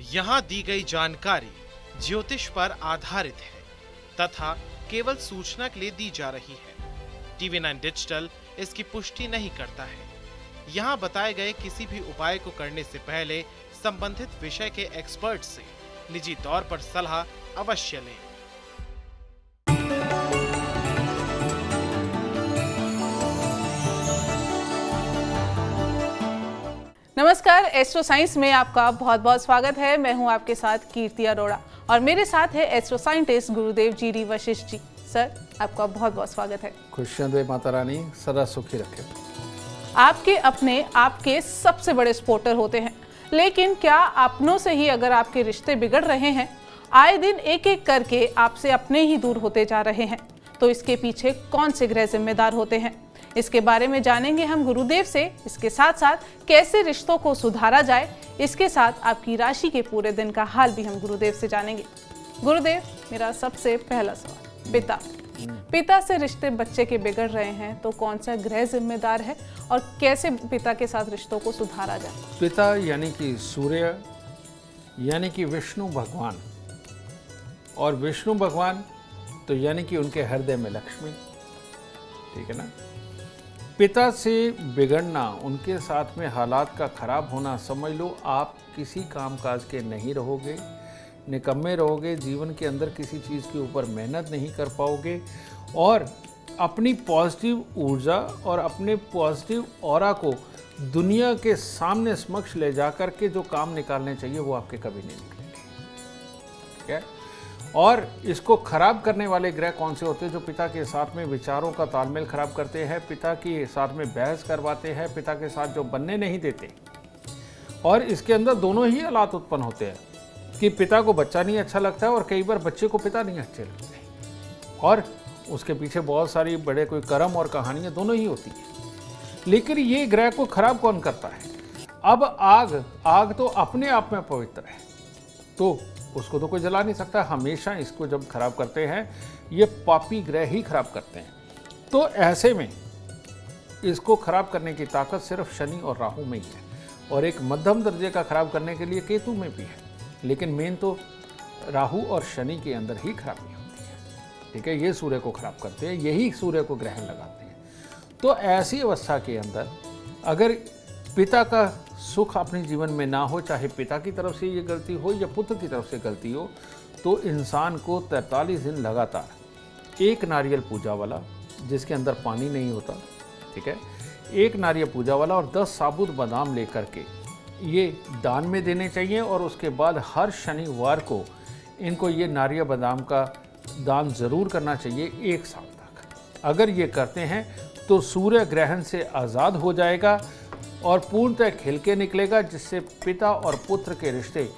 यहाँ दी गई जानकारी ज्योतिष पर आधारित है तथा केवल सूचना के लिए दी जा रही है। टीवी 9 डिजिटल इसकी पुष्टि नहीं करता है। यहाँ बताए गए किसी भी उपाय को करने से पहले संबंधित विषय के एक्सपर्ट से निजी तौर पर सलाह अवश्य लें। नमस्कार, एस्ट्रो साइंस में आपका बहुत बहुत स्वागत है। मैं हूं आपके साथ कीर्ति अरोड़ा और मेरे साथ है एस्ट्रो साइंटिस्ट गुरुदेव जी वशिष्ठ जी। सर, आपका बहुत बहुत स्वागत है। खुशियां दे माता रानी, सदा सुखी रखे। आपके अपने आपके सबसे बड़े सपोर्टर होते हैं, लेकिन क्या अपनों से ही अगर आपके रिश्ते बिगड़ रहे हैं, आए दिन एक एक करके आपसे अपने ही दूर होते जा रहे हैं, तो इसके पीछे कौन से ग्रह जिम्मेदार होते हैं? इसके बारे में जानेंगे हम गुरुदेव से। इसके साथ साथ कैसे रिश्तों को सुधारा जाए, इसके साथ आपकी राशि के पूरे दिन का हाल भी हम गुरुदेव से जानेंगे। गुरुदेव, मेरा सबसे पहला सवाल, पिता से रिश्ते बच्चे के बिगड़ रहे हैं तो कौन सा ग्रह जिम्मेदार है और कैसे पिता के साथ रिश्तों को सुधारा जाए? पिता यानी कि सूर्य, यानी कि विष्णु भगवान, और विष्णु भगवान तो यानी कि उनके हृदय में लक्ष्मी, ठीक है ना। पिता से बिगड़ना, उनके साथ में हालात का खराब होना, समझ लो आप किसी कामकाज के नहीं रहोगे, निकम्मे रहोगे, जीवन के अंदर किसी चीज़ के ऊपर मेहनत नहीं कर पाओगे और अपनी पॉजिटिव ऊर्जा और अपने पॉजिटिव ऑरा को दुनिया के सामने समक्ष ले जा कर के जो काम निकालने चाहिए वो आपके कभी नहीं निकलेंगे, ठीक है। और इसको खराब करने वाले ग्रह कौन से होते हैं? जो पिता के साथ में विचारों का तालमेल खराब करते हैं, पिता के साथ में बहस करवाते हैं, पिता के साथ जो बनने नहीं देते। और इसके अंदर दोनों ही हालात उत्पन्न होते हैं कि पिता को बच्चा नहीं अच्छा लगता है और कई बार बच्चे को पिता नहीं अच्छे लगते हैं, और उसके पीछे बहुत सारी बड़े कोई कर्म और कहानियाँ दोनों ही होती हैं। लेकिन ये ग्रह को खराब कौन करता है? अब आग तो अपने आप में पवित्र है, तो उसको तो कोई जला नहीं सकता। हमेशा इसको जब खराब करते हैं ये पापी ग्रह ही खराब करते हैं। तो ऐसे में इसको खराब करने की ताकत सिर्फ शनि और राहु में ही है, और एक मध्यम दर्जे का खराब करने के लिए केतु में भी है, लेकिन मेन तो राहु और शनि के अंदर ही खराबी होती है, ठीक है। ये सूर्य को खराब करते हैं, यही सूर्य को ग्रहण लगाते हैं। तो ऐसी अवस्था के अंदर अगर पिता का सुख अपने जीवन में ना हो, चाहे पिता की तरफ से ये गलती हो या पुत्र की तरफ से गलती हो, तो इंसान को 43 दिन लगातार एक नारियल पूजा वाला, जिसके अंदर पानी नहीं होता, ठीक है, एक नारियल पूजा वाला और 10 साबुत बादाम लेकर के ये दान में देने चाहिए। और उसके बाद हर शनिवार को इनको ये नारियल बादाम का दान ज़रूर करना चाहिए 1 साल तक। अगर ये करते हैं तो सूर्य ग्रहण से आज़ाद हो जाएगा और पूर्णतः खिल के निकलेगा, जिससे पिता और पुत्र के रिश्ते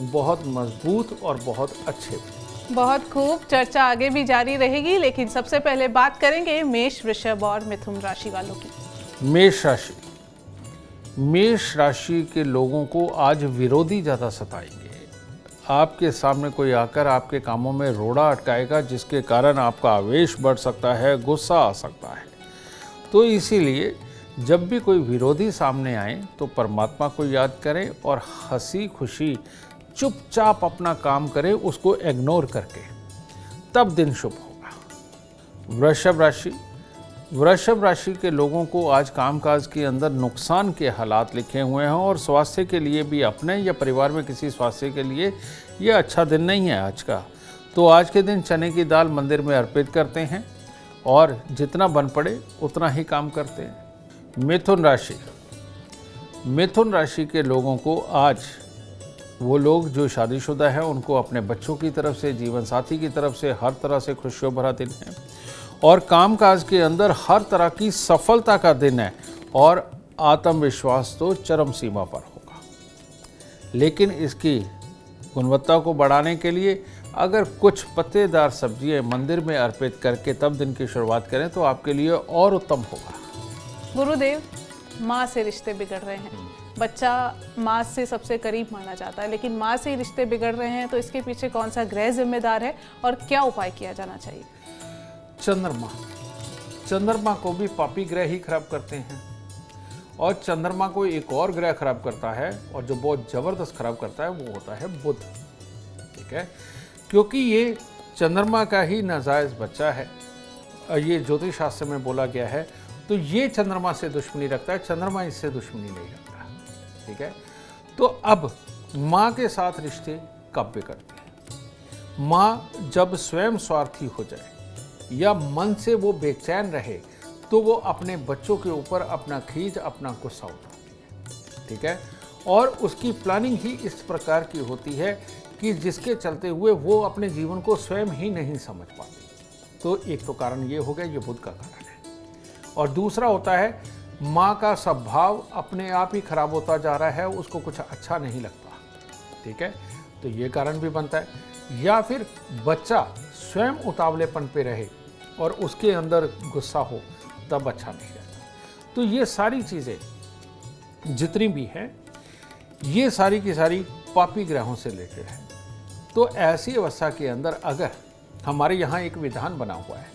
बहुत मजबूत और बहुत अच्छे। बहुत खूब, चर्चा आगे भी जारी रहेगी, लेकिन सबसे पहले बात करेंगे मेष, वृषभ और मिथुन राशि वालों की। मेष राशि के लोगों को आज विरोधी ज़्यादा सताएंगे। आपके सामने कोई आकर आपके कामों में रोड़ा अटकाएगा, जिसके कारण आपका आवेश बढ़ सकता है, गुस्सा आ सकता है। तो इसीलिए जब भी कोई विरोधी सामने आए तो परमात्मा को याद करें और हंसी खुशी चुपचाप अपना काम करें, उसको इग्नोर करके, तब दिन शुभ होगा। वृषभ राशि के लोगों को आज कामकाज के अंदर नुकसान के हालात लिखे हुए हैं, और स्वास्थ्य के लिए भी, अपने या परिवार में किसी स्वास्थ्य के लिए ये अच्छा दिन नहीं है आज का। तो आज के दिन चने की दाल मंदिर में अर्पित करते हैं और जितना बन पड़े उतना ही काम करते हैं। मिथुन राशि के लोगों को आज, वो लोग जो शादीशुदा हैं उनको अपने बच्चों की तरफ से, जीवन साथी की तरफ से हर तरह से खुशियों भरा दिन है, और कामकाज के अंदर हर तरह की सफलता का दिन है, और आत्मविश्वास तो चरम सीमा पर होगा। लेकिन इसकी गुणवत्ता को बढ़ाने के लिए अगर कुछ पत्तेदार सब्जियां मंदिर में अर्पित करके तब दिन की शुरुआत करें तो आपके लिए और उत्तम होगा। गुरुदेव, माँ से रिश्ते बिगड़ रहे हैं, बच्चा माँ से सबसे करीब माना जाता है, लेकिन माँ से ही रिश्ते बिगड़ रहे हैं, तो इसके पीछे कौन सा ग्रह जिम्मेदार है और क्या उपाय किया जाना चाहिए? चंद्रमा को भी पापी ग्रह ही खराब करते हैं, और चंद्रमा को एक और ग्रह खराब करता है, और जो बहुत जबरदस्त खराब करता है वो होता है बुध। ठीक है, क्योंकि ये चंद्रमा का ही नाजायज बच्चा है, ये ज्योतिष शास्त्र में बोला गया है, तो ये चंद्रमा से दुश्मनी रखता है, चंद्रमा इससे दुश्मनी नहीं रखता। ठीक है, तो अब माँ के साथ रिश्ते कब बिगड़ते हैं? माँ जब स्वयं स्वार्थी हो जाए या मन से वो बेचैन रहे, तो वो अपने बच्चों के ऊपर अपना खींच, अपना गुस्सा उठाती है। ठीक है, और उसकी प्लानिंग ही इस प्रकार की होती है कि जिसके चलते हुए वो अपने जीवन को स्वयं ही नहीं समझ पाती। तो एक तो कारण ये हो गया, ये बुध का कारण है। और दूसरा होता है माँ का स्वभाव अपने आप ही खराब होता जा रहा है, उसको कुछ अच्छा नहीं लगता। ठीक है, तो ये कारण भी बनता है। या फिर बच्चा स्वयं उतावलेपन पे रहे और उसके अंदर गुस्सा हो, तब अच्छा नहीं रहता। तो ये सारी चीज़ें जितनी भी हैं, ये सारी की सारी पापी ग्रहों से रिलेटेड है। तो ऐसी अवस्था के अंदर अगर हमारे यहाँ एक विधान बना हुआ है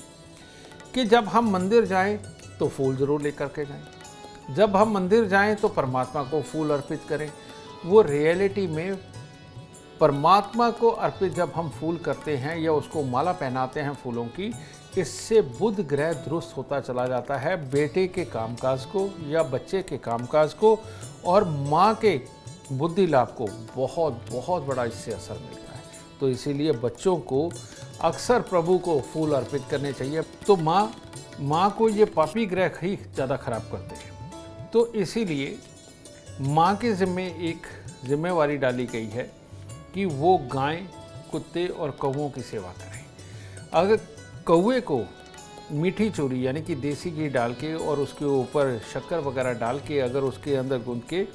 कि जब हम मंदिर जाएं तो फूल जरूर लेकर के जाएं, जब हम मंदिर जाएं तो परमात्मा को फूल अर्पित करें। वो रियलिटी में परमात्मा को अर्पित जब हम फूल करते हैं या उसको माला पहनाते हैं फूलों की, इससे बुध ग्रह दुरुस्त होता चला जाता है बेटे के कामकाज को या बच्चे के कामकाज को, और माँ के बुद्धि लाभ को बहुत बहुत बड़ा इससे असर मिलता है। तो इसीलिए बच्चों को अक्सर प्रभु को फूल अर्पित करने चाहिए। तो माँ को ये पापी ग्रह ही ज़्यादा खराब करते हैं। तो इसीलिए माँ के ज़िम्मे एक जिम्मेवारी डाली गई है कि वो गाय, कुत्ते और कौवों की सेवा करें। अगर कौवे को मीठी चूरी यानी कि देसी घी डाल के और उसके ऊपर शक्कर वगैरह डाल के अगर उसके अंदर गूंद के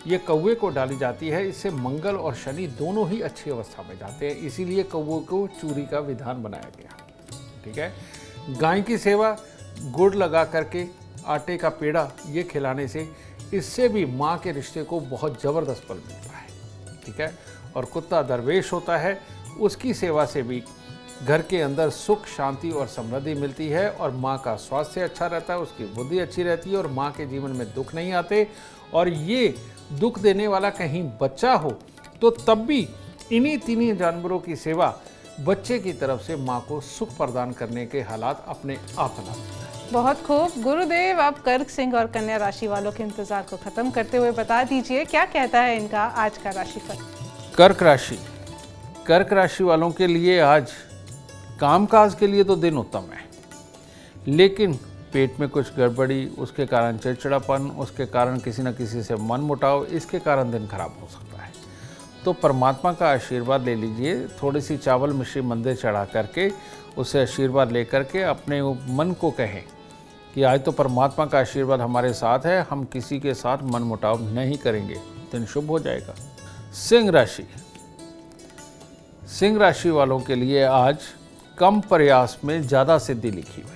ये कौवे को डाली जाती है, इससे मंगल और शनि दोनों ही अच्छी अवस्था में जाते हैं। इसीलिए कौवे को चूरी का विधान बनाया गया। ठीक है, गाय की सेवा, गुड़ लगा करके आटे का पेड़ा ये खिलाने से, इससे भी माँ के रिश्ते को बहुत ज़बरदस्त फल मिलता है। ठीक है, और कुत्ता दरवेश होता है, उसकी सेवा से भी घर के अंदर सुख, शांति और समृद्धि मिलती है, और माँ का स्वास्थ्य अच्छा रहता है, उसकी बुद्धि अच्छी रहती है, और माँ के जीवन में दुख नहीं आते। और ये दुख देने वाला कहीं बच्चा हो तो तब भी इन्हीं तीनों जानवरों की सेवा बच्चे की तरफ से माँ को सुख प्रदान करने के हालात अपने आप बना देता है। बहुत खूब गुरुदेव, आप कर्क, सिंह और कन्या राशि वालों के इंतजार को खत्म करते हुए बता दीजिए क्या कहता है इनका आज का राशिफल। कर्क राशि वालों के लिए आज कामकाज के लिए तो दिन उत्तम है, लेकिन पेट में कुछ गड़बड़ी, उसके कारण चिड़चिड़ापन, उसके कारण किसी न किसी से मन मुटाव, इसके कारण दिन खराब हो सकता है। तो परमात्मा का आशीर्वाद ले लीजिए। थोड़ी सी चावल मिश्री मंदिर चढ़ा करके उससे आशीर्वाद लेकर के अपने मन को कहें कि आज तो परमात्मा का आशीर्वाद हमारे साथ है, हम किसी के साथ मन मुटाव नहीं करेंगे, दिन शुभ हो जाएगा। सिंह राशि वालों के लिए आज कम प्रयास में ज़्यादा सिद्धि लिखी हुई है।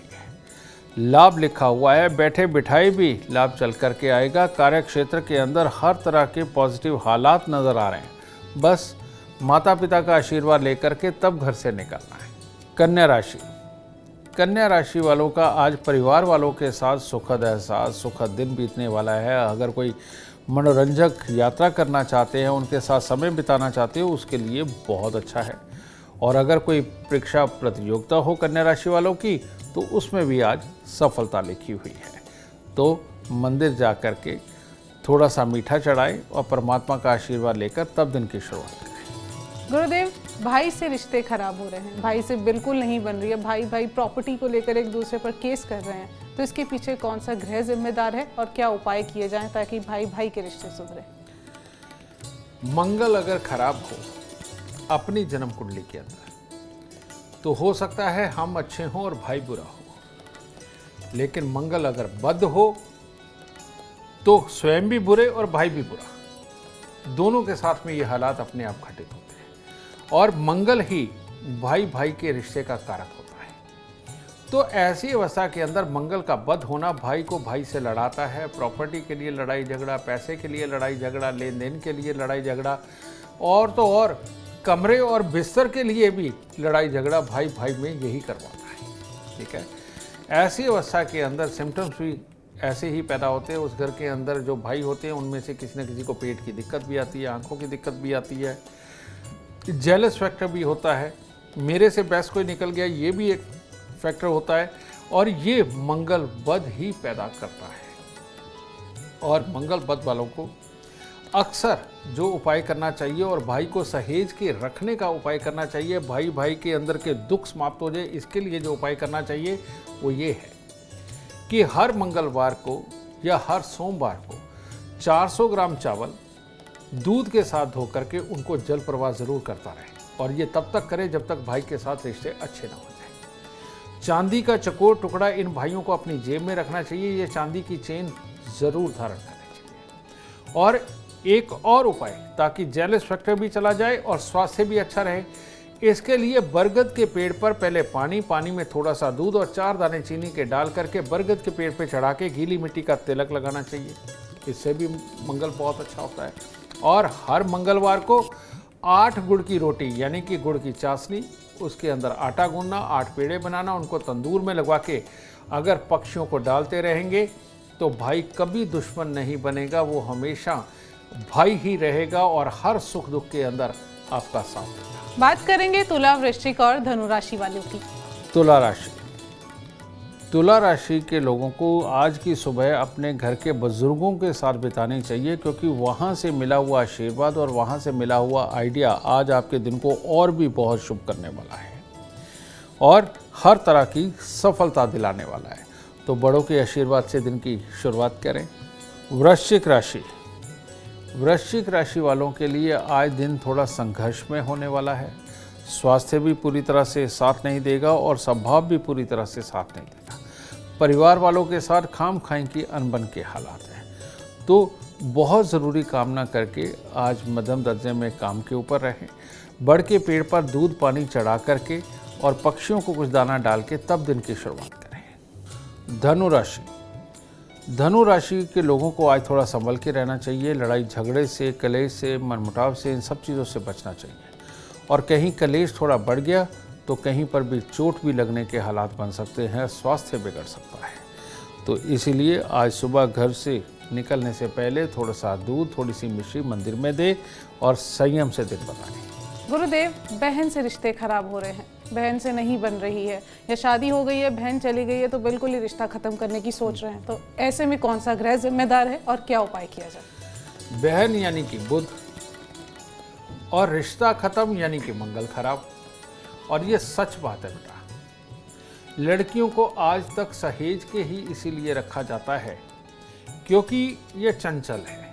लाभ लिखा हुआ है, बैठे बिठाए भी लाभ चल करके आएगा। कार्य क्षेत्र के अंदर हर तरह के पॉजिटिव हालात नज़र आ रहे हैं। बस माता पिता का आशीर्वाद लेकर के तब घर से निकलना है। कन्या राशि वालों का आज परिवार वालों के साथ सुखद एहसास, सुखद दिन बीतने वाला है। अगर कोई मनोरंजक यात्रा करना चाहते हैं, उनके साथ समय बिताना चाहते हो, उसके लिए बहुत अच्छा है। और अगर कोई परीक्षा प्रतियोगिता हो कन्या राशि वालों की, तो उसमें भी आज सफलता लिखी हुई है। तो मंदिर जा कर के थोड़ा सा मीठा चढ़ाएं और परमात्मा का आशीर्वाद लेकर तब दिन की शुरुआत करें। गुरुदेव, भाई से रिश्ते खराब हो रहे हैं, भाई से बिल्कुल नहीं बन रही है, भाई प्रॉपर्टी को लेकर एक दूसरे पर केस कर रहे हैं, तो इसके पीछे कौन सा ग्रह जिम्मेदार है और क्या उपाय किए जाएं ताकि भाई के रिश्ते सुधरे? मंगल अगर खराब हो अपनी जन्म कुंडली के अंदर, तो हो सकता है हम अच्छे हों और भाई बुरा हो। लेकिन मंगल अगर बद हो तो स्वयं भी बुरे और भाई भी बुरा, दोनों के साथ में ये हालात अपने आप घटित होते हैं। और मंगल ही भाई के रिश्ते का कारक होता है। तो ऐसी अवस्था के अंदर मंगल का बद होना भाई को भाई से लड़ाता है। प्रॉपर्टी के लिए लड़ाई झगड़ा, पैसे के लिए लड़ाई झगड़ा, लेन देन के लिए लड़ाई झगड़ा, और तो और कमरे और बिस्तर के लिए भी लड़ाई झगड़ा भाई में यही करवाता है। ठीक है, ऐसी अवस्था के अंदर सिम्टम्स भी ऐसे ही पैदा होते हैं। उस घर के अंदर जो भाई होते हैं उनमें से किसी न किसी को पेट की दिक्कत भी आती है, आंखों की दिक्कत भी आती है, जेलस फैक्टर भी होता है, मेरे से बेस्ट कोई निकल गया, ये भी एक फैक्टर होता है। और ये मंगल बद ही पैदा करता है। और मंगल बद वालों को अक्सर जो उपाय करना चाहिए और भाई को सहेज के रखने का उपाय करना चाहिए, भाई भाई के अंदर के दुख समाप्त हो जाए, इसके लिए जो उपाय करना चाहिए वो ये है कि हर मंगलवार को या हर सोमवार को 400 ग्राम चावल दूध के साथ धो करके उनको जल प्रवाह जरूर करता रहे। और ये तब तक करे जब तक भाई के साथ रिश्ते अच्छे ना हो जाए। चांदी का चकोर टुकड़ा इन भाइयों को अपनी जेब में रखना चाहिए। ये चांदी की चेन जरूर धारण करनी चाहिए। और एक और उपाय, ताकि जेलस फैक्टर भी चला जाए और स्वास्थ्य भी अच्छा रहे, इसके लिए बरगद के पेड़ पर पहले पानी में थोड़ा सा दूध और 4 दाने चीनी के डाल करके बरगद के पेड़ पे चढ़ा के गीली मिट्टी का तिलक लगाना चाहिए। इससे भी मंगल बहुत अच्छा होता है। और हर मंगलवार को 8 गुड़ की रोटी यानी कि गुड़ की चाशनी, उसके अंदर आटा गूंदना, 8 पेड़े बनाना, उनको तंदूर में लगवा के अगर पक्षियों को डालते रहेंगे तो भाई कभी दुश्मन नहीं बनेगा, वो हमेशा भाई ही रहेगा और हर सुख दुख के अंदर आपका साथ देगा। बात करेंगे तुला, वृश्चिक और धनु राशि वालों की। तुला राशि के लोगों को आज की सुबह अपने घर के बुजुर्गों के साथ बितानी चाहिए, क्योंकि वहाँ से मिला हुआ आशीर्वाद और वहाँ से मिला हुआ आइडिया आज आपके दिन को और भी बहुत शुभ करने वाला है और हर तरह की सफलता दिलाने वाला है। तो बड़ों के आशीर्वाद से दिन की शुरुआत करें। वृश्चिक राशि वालों के लिए आज दिन थोड़ा संघर्ष में होने वाला है। स्वास्थ्य भी पूरी तरह से साथ नहीं देगा और स्वभाव भी पूरी तरह से साथ नहीं देगा। परिवार वालों के साथ खाम खाई की अनबन के हालात हैं। तो बहुत ज़रूरी काम ना करके आज मध्यम दर्जे में काम के ऊपर रहें। बड़ के पेड़ पर दूध पानी चढ़ा करके और पक्षियों को कुछ दाना डाल के तब दिन की शुरुआत करें। धनु राशि के लोगों को आज थोड़ा संभल के रहना चाहिए। लड़ाई झगड़े से, कलेश से, मनमुटाव से, इन सब चीज़ों से बचना चाहिए। और कहीं कलेश थोड़ा बढ़ गया तो कहीं पर भी चोट भी लगने के हालात बन सकते हैं, स्वास्थ्य बिगड़ सकता है। तो इसीलिए आज सुबह घर से निकलने से पहले थोड़ा सा दूध, थोड़ी सी मिश्री मंदिर में दे और संयम से दिन बताएं। गुरुदेव, बहन से रिश्ते खराब हो रहे हैं, बहन से नहीं बन रही है, या शादी हो गई है, बहन चली गई है तो बिल्कुल ही रिश्ता खत्म करने की सोच रहे हैं, तो ऐसे में कौन सा ग्रह जिम्मेदार है और क्या उपाय किया जाए? बहन यानी कि बुध और रिश्ता खत्म यानी कि मंगल खराब। और ये सच बात है बेटा। लड़कियों को आज तक सहेज के ही इसीलिए रखा जाता है क्योंकि ये चंचल है।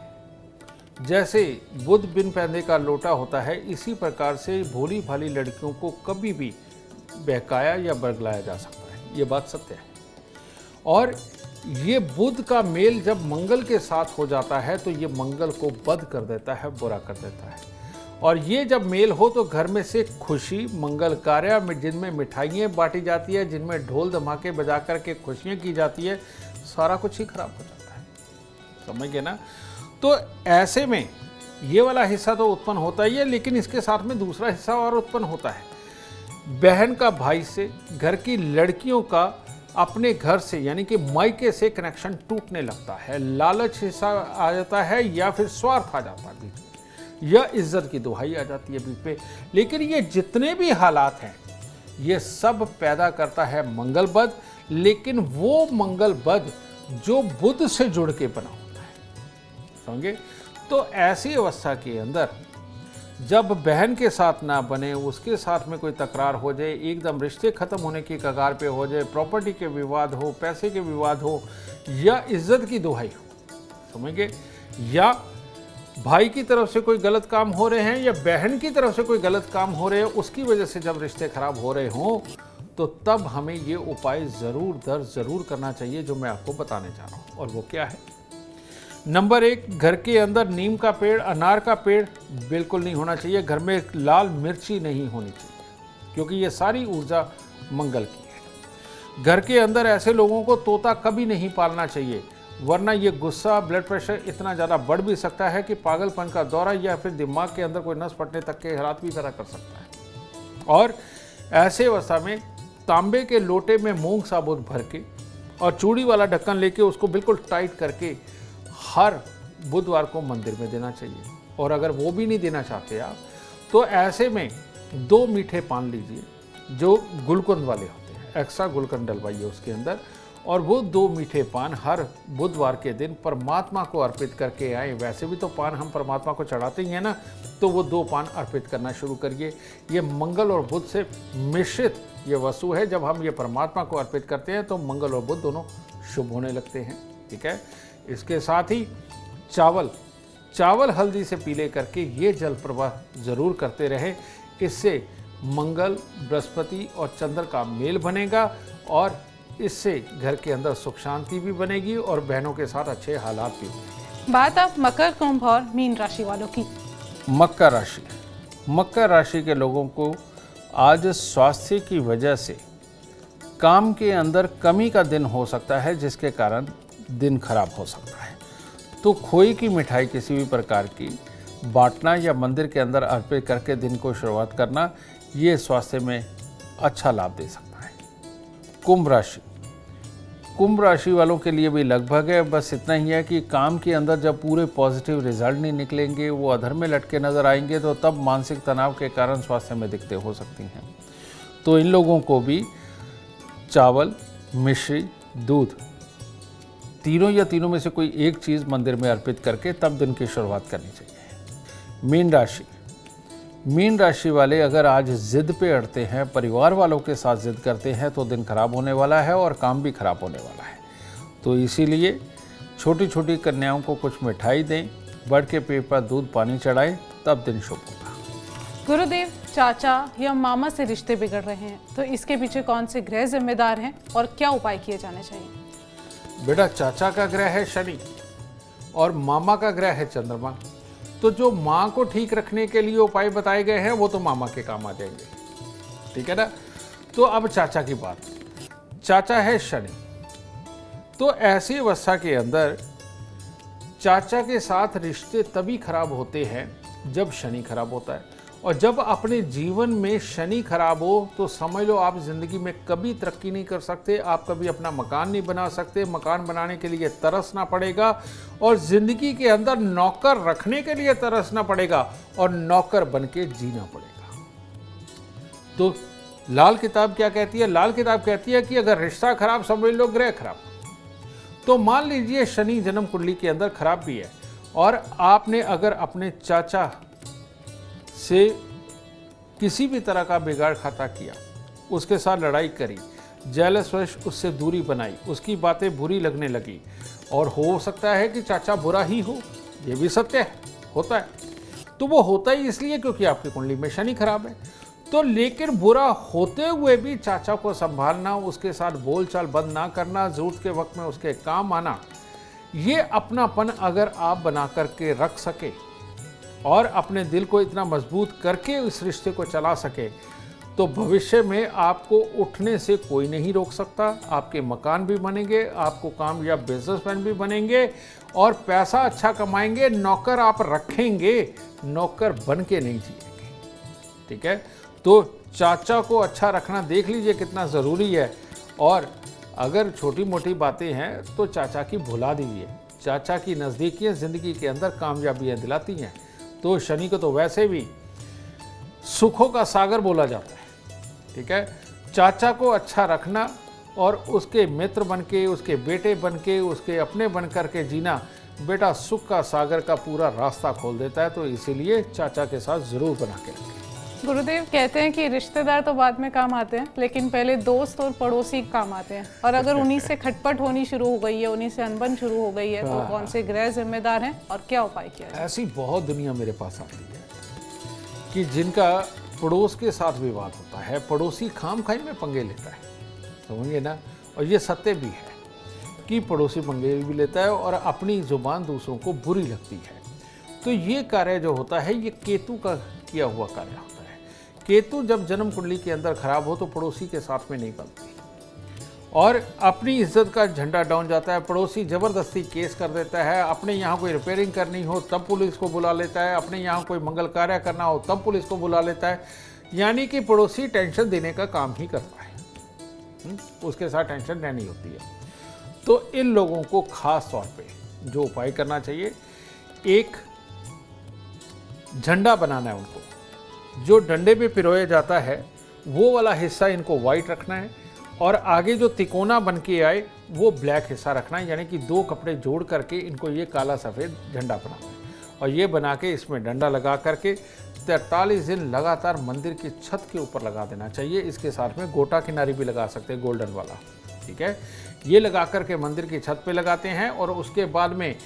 जैसे बुध बिन पैंदे का लोटा होता है, इसी प्रकार से भोली भाली लड़कियों को कभी भी बहकाया या बरगलाया जा सकता है। ये बात सत्य है। और ये बुध का मेल जब मंगल के साथ हो जाता है तो ये मंगल को बद कर देता है, बुरा कर देता है। और ये जब मेल हो तो घर में से खुशी, मंगल कार्य में जिनमें मिठाइयाँ बांटी जाती है, जिनमें ढोल धमाके बजा कर के खुशियाँ की जाती है, सारा कुछ ही खराब हो जाता है। समझ गए ना? तो ऐसे में ये वाला हिस्सा तो उत्पन्न होता ही है, लेकिन इसके साथ में दूसरा हिस्सा और उत्पन्न होता है। बहन का भाई से, घर की लड़कियों का अपने घर से यानी कि मायके से कनेक्शन टूटने लगता है। लालच हिस्सा आ जाता है या फिर स्वार्थ आ जाता है बीच में, या इज्जत की दुहाई आ जाती है बीच पे। लेकिन ये जितने भी हालात हैं ये सब पैदा करता है मंगल बद, लेकिन वो मंगल बद जो बुध से जुड़ के बना होता है। समझे? तो ऐसी अवस्था के अंदर जब बहन के साथ ना बने, उसके साथ में कोई तकरार हो जाए, एकदम रिश्ते खत्म होने की कगार पे हो जाए, प्रॉपर्टी के विवाद हो, पैसे के विवाद हो, या इज्जत की दुहाई हो, समझ गए, या भाई की तरफ से कोई गलत काम हो रहे हैं या बहन की तरफ से कोई गलत काम हो रहे हैं, उसकी वजह से जब रिश्ते खराब हो रहे हों, तो तब हमें ये उपाय ज़रूर करना चाहिए जो मैं आपको बताने जा रहा हूँ। और वो क्या है? नंबर 1, घर के अंदर नीम का पेड़, अनार का पेड़ बिल्कुल नहीं होना चाहिए। घर में लाल मिर्ची नहीं होनी चाहिए, क्योंकि ये सारी ऊर्जा मंगल की है। घर के अंदर ऐसे लोगों को तोता कभी नहीं पालना चाहिए, वरना ये गुस्सा, ब्लड प्रेशर इतना ज़्यादा बढ़ भी सकता है कि पागलपन का दौरा या फिर दिमाग के अंदर कोई नस फटने तक के हालात भी पैदा कर सकता है। और ऐसे अवस्था में तांबे के लोटे में मूंग साबुत भर के और चूड़ी वाला ढक्कन लेके उसको बिल्कुल टाइट करके हर बुधवार को मंदिर में देना चाहिए। और अगर वो भी नहीं देना चाहते आप, तो ऐसे में 2 मीठे पान लीजिए जो गुलकंद वाले होते हैं, एक्स्ट्रा गुलकंद डलवाइए उसके अंदर, और वो 2 मीठे पान हर बुधवार के दिन परमात्मा को अर्पित करके आए। वैसे भी तो पान हम परमात्मा को चढ़ाते ही हैं ना, तो वो 2 पान अर्पित करना शुरू करिए। ये मंगल और बुध से मिश्रित ये वस्तु है। जब हम ये परमात्मा को अर्पित करते हैं तो मंगल और बुध दोनों शुभ होने लगते हैं। ठीक है। इसके साथ ही चावल हल्दी से पीले करके ये जल प्रवाह जरूर करते रहे। इससे मंगल, बृहस्पति और चंद्र का मेल बनेगा और इससे घर के अंदर सुख शांति भी बनेगी और बहनों के साथ अच्छे हालात भी बनेंगे। बात अब मकर, कुंभ और मीन राशि वालों की। मकर राशि के लोगों को आज स्वास्थ्य की वजह से काम के अंदर कमी का दिन हो सकता है, जिसके कारण दिन खराब हो सकता है। तो खोए की मिठाई किसी भी प्रकार की बांटना या मंदिर के अंदर अर्पित करके दिन को शुरुआत करना, ये स्वास्थ्य में अच्छा लाभ दे सकता है। कुंभ राशि वालों के लिए भी लगभग है, बस इतना ही है कि काम के अंदर जब पूरे पॉजिटिव रिजल्ट नहीं निकलेंगे, वो अधर में लटके नज़र आएंगे, तो तब मानसिक तनाव के कारण स्वास्थ्य में दिक्कतें हो सकती हैं। तो इन लोगों को भी चावल, मिश्री, दूध, तीनों में से कोई एक चीज़ मंदिर में अर्पित करके तब दिन की शुरुआत करनी चाहिए। मीन राशि वाले अगर आज जिद पे अड़ते हैं, परिवार वालों के साथ जिद करते हैं, तो दिन खराब होने वाला है और काम भी खराब होने वाला है। तो इसीलिए छोटी छोटी कन्याओं को कुछ मिठाई दें, बड़ के पेट पर दूध पानी चढ़ाएं, तब दिन शुभ होगा। गुरुदेव, चाचा या मामा से रिश्ते बिगड़ रहे हैं, तो इसके पीछे कौन से ग्रह जिम्मेदार हैं और क्या उपाय किए जाने चाहिए? बेटा, चाचा का ग्रह है शनि और मामा का ग्रह है चंद्रमा। तो जो माँ को ठीक रखने के लिए उपाय बताए गए हैं वो तो मामा के काम आ जाएंगे। ठीक है ना। तो अब चाचा की बात। चाचा है शनि, तो ऐसी अवस्था के अंदर चाचा के साथ रिश्ते तभी खराब होते हैं जब शनि खराब होता है। और जब अपने जीवन में शनि खराब हो तो समझ लो आप जिंदगी में कभी तरक्की नहीं कर सकते, आप कभी अपना मकान नहीं बना सकते, मकान बनाने के लिए तरसना पड़ेगा और जिंदगी के अंदर नौकर रखने के लिए तरसना पड़ेगा और नौकर बन के जीना पड़ेगा। तो लाल किताब क्या कहती है? लाल किताब कहती है कि अगर रिश्ता खराब समझ लो ग्रह खराब। तो मान लीजिए शनि जन्म कुंडली के अंदर खराब भी है और आपने अगर अपने चाचा से किसी भी तरह का बिगाड़ खाता किया, उसके साथ लड़ाई करी, जेलसवश उससे दूरी बनाई, उसकी बातें बुरी लगने लगी, और हो सकता है कि चाचा बुरा ही हो, ये भी सत्य है, होता है। तो वो होता ही इसलिए क्योंकि आपकी कुंडली में शनि खराब है। तो लेकिन बुरा होते हुए भी चाचा को संभालना, उसके साथ बोलचाल बंद ना करना, जरूरत के वक्त में उसके काम आना, ये अपनापन अगर आप बना करके रख सके और अपने दिल को इतना मजबूत करके इस रिश्ते को चला सके, तो भविष्य में आपको उठने से कोई नहीं रोक सकता। आपके मकान भी बनेंगे, आपको कामयाब बिजनेसमैन भी बनेंगे और पैसा अच्छा कमाएंगे। नौकर आप रखेंगे, नौकर बन के नहीं जिएंगे। ठीक है। तो चाचा को अच्छा रखना देख लीजिए कितना ज़रूरी है। और अगर छोटी मोटी बातें हैं तो चाचा की भुला दीजिए। चाचा की नज़दीकियाँ ज़िंदगी के अंदर कामयाबियाँ दिलाती हैं। तो शनि को तो वैसे भी सुखों का सागर बोला जाता है। ठीक है। चाचा को अच्छा रखना और उसके मित्र बनके, उसके बेटे बनके, उसके अपने बन करके जीना, बेटा सुख का सागर का पूरा रास्ता खोल देता है। तो इसीलिए चाचा के साथ ज़रूर बना के रखें। गुरुदेव, कहते हैं कि रिश्तेदार तो बाद में काम आते हैं, लेकिन पहले दोस्त और पड़ोसी काम आते हैं। और अगर उन्हीं से खटपट होनी शुरू हो गई है, उन्हीं से अनबन शुरू हो गई है, तो कौन से ग्रह जिम्मेदार हैं और क्या उपाय किया जाए? ऐसी बहुत दुनिया मेरे पास आती है कि जिनका पड़ोस के साथ विवाद होता है, पड़ोसी खाम खाई में पंगे लेता है, समझिए ना। और ये सत्य भी है कि पड़ोसी पंगे भी लेता है और अपनी जुबान दूसरों को बुरी लगती है। तो ये कार्य जो होता है ये केतु का किया हुआ कार्य होता है। केतु जब जन्म कुंडली के अंदर खराब हो तो पड़ोसी के साथ में नहीं बनती और अपनी इज्जत का झंडा डाउन जाता है। पड़ोसी ज़बरदस्ती केस कर देता है। अपने यहाँ कोई रिपेयरिंग करनी हो तब पुलिस को बुला लेता है, अपने यहाँ कोई मंगल कार्य करना हो तब पुलिस को बुला लेता है। यानी कि पड़ोसी टेंशन देने का काम ही करता है, उसके साथ टेंशन रहनी होती है। तो इन लोगों को खास तौर पे जो उपाय करना चाहिए, एक झंडा बनाना है उनको। जो डंडे पे पिरोया जाता है वो वाला हिस्सा इनको वाइट रखना है और आगे जो तिकोना बन के आए वो ब्लैक हिस्सा रखना है, यानी कि 2 कपड़े जोड़ करके इनको ये काला सफ़ेद झंडा बनाना है। और ये बना के इसमें डंडा लगा करके 43 दिन लगातार मंदिर की छत के ऊपर लगा देना चाहिए। इसके साथ में गोटा किनारी भी लगा सकते हैं, गोल्डन वाला, ठीक है। ये लगा करके मंदिर की छत पे लगाते हैं और उसके बाद में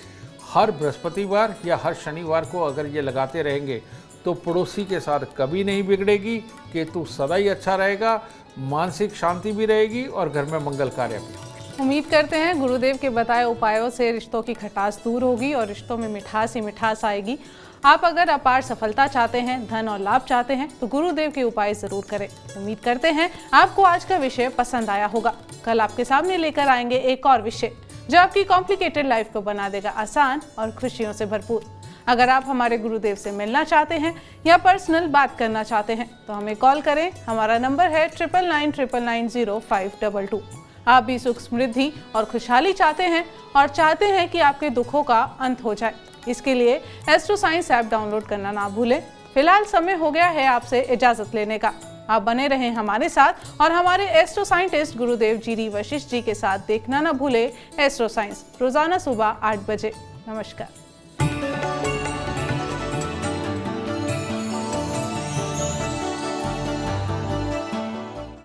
हर बृहस्पतिवार या हर शनिवार को अगर ये लगाते रहेंगे तो पड़ोसी के साथ कभी नहीं बिगड़ेगी, केतु सदा ही अच्छा रहेगा, मानसिक शांति भी रहेगी और घर में मंगल कार्य भी। उम्मीद करते हैं गुरुदेव के बताए उपायों से रिश्तों की खटास दूर होगी और रिश्तों में मिठास ही मिठास आएगी। आप अगर अपार सफलता चाहते हैं, धन और लाभ चाहते हैं तो गुरुदेव के उपाय जरूर करें। उम्मीद करते हैं आपको आज का विषय पसंद आया होगा। कल आपके सामने लेकर आएंगे एक और विषय जो आपकी कॉम्प्लिकेटेड लाइफ को बना देगा आसान और खुशियों से भरपूर। अगर आप हमारे गुरुदेव से मिलना चाहते हैं या पर्सनल बात करना चाहते हैं तो हमें कॉल करें। हमारा नंबर है 9999900522। आप भी सुख समृद्धि और खुशहाली चाहते हैं और चाहते हैं कि आपके दुखों का अंत हो जाए। इसके लिए एस्ट्रो साइंस ऐप डाउनलोड करना ना भूलें। फिलहाल समय हो गया है आपसे इजाजत लेने का। आप बने रहें हमारे साथ और हमारे एस्ट्रो साइंटिस्ट गुरुदेव जी वशिष्ठ जी के साथ देखना ना भूलें एस्ट्रो साइंस रोजाना सुबह 8 बजे। नमस्कार।